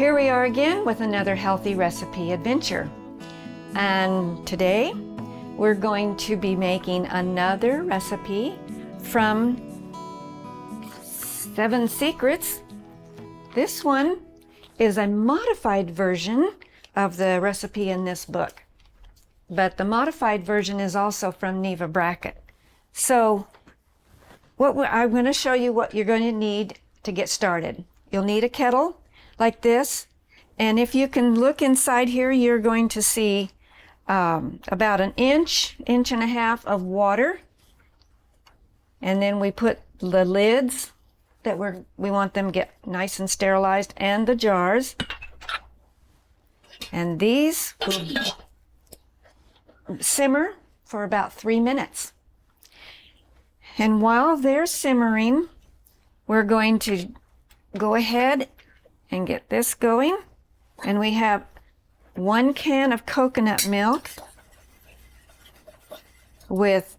Here we are again with another healthy recipe adventure. And today we're going to be making another recipe from 7 Secrets. This one is a modified version of the recipe in this book, but the modified version is also from Neva Brackett. So I'm going to show you what you're going to need to get started. You'll need a kettle like this, and if you can look inside here, you're going to see about an inch and a half of water, and then we put the lids that we want them to get nice and sterilized, and the jars, and these will simmer for about 3 minutes. And while they're simmering, we're going to go ahead and get this going. And we have 1 can of coconut milk with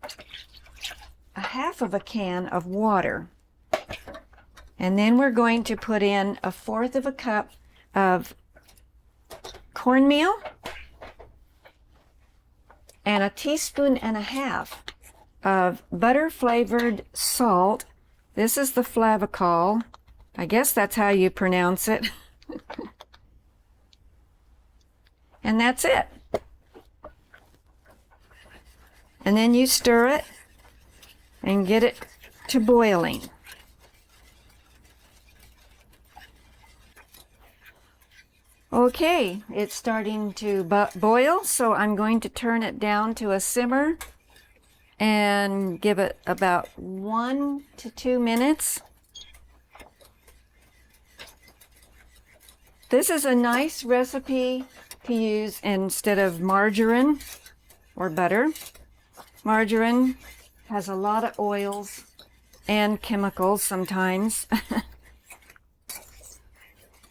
a half of a can of water. And then we're going to put in 1/4 of a cup of cornmeal and 1.5 teaspoons of butter flavored salt. This is the flavicol. I guess that's how you pronounce it. And that's it. And then you stir it and get it to boiling. Okay, it's starting to boil, so I'm going to turn it down to a simmer and give it about 1 to 2 minutes. This is a nice recipe to use instead of margarine or butter. Margarine has a lot of oils and chemicals sometimes.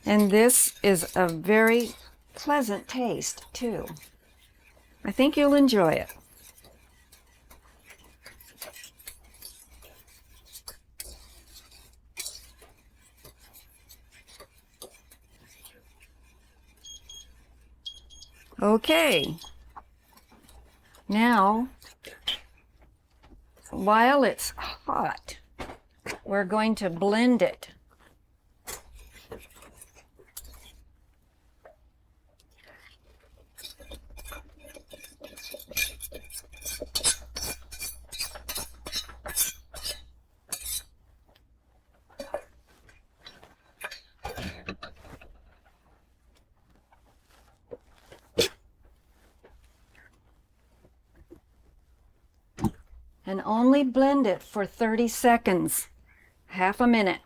And this is a very pleasant taste too. I think you'll enjoy it. Okay, now while it's hot, we're going to blend it. And only blend it for 30 seconds, half a minute.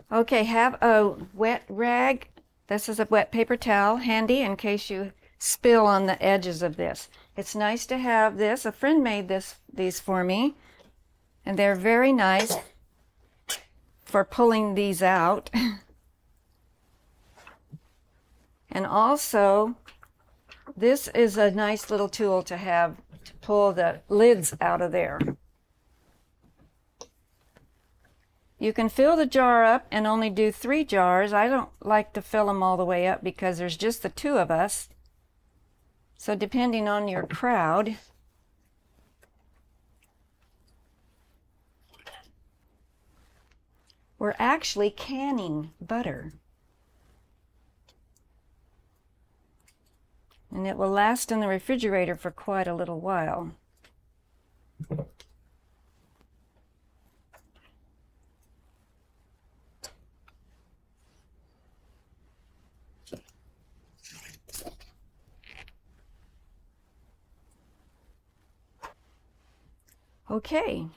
Okay, have a wet rag. This is a wet paper towel handy in case you spill on the edges of this. It's nice to have this. A friend made these for me, and they're very nice for pulling these out. And also, this is a nice little tool to have to pull the lids out of there. You can fill the jar up and only do 3 jars. I don't like to fill them all the way up because there's just the 2 of us. So depending on your crowd, we're actually canning butter. And it will last in the refrigerator for quite a little while. Okay,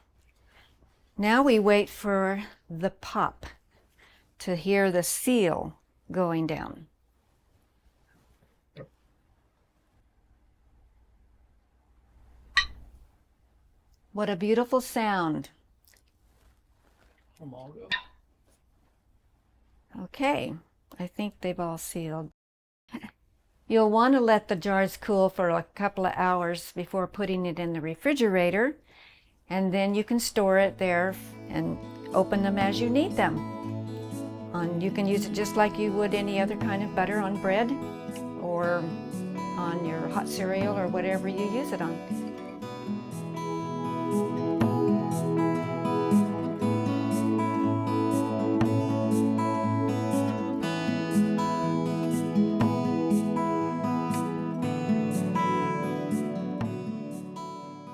now we wait for the pop to hear the seal going down. What a beautiful sound. Okay, I think they've all sealed. You'll want to let the jars cool for a couple of hours before putting it in the refrigerator, and then you can store it there and open them as you need them. You can use it just like you would any other kind of butter on bread or on your hot cereal or whatever you use it on.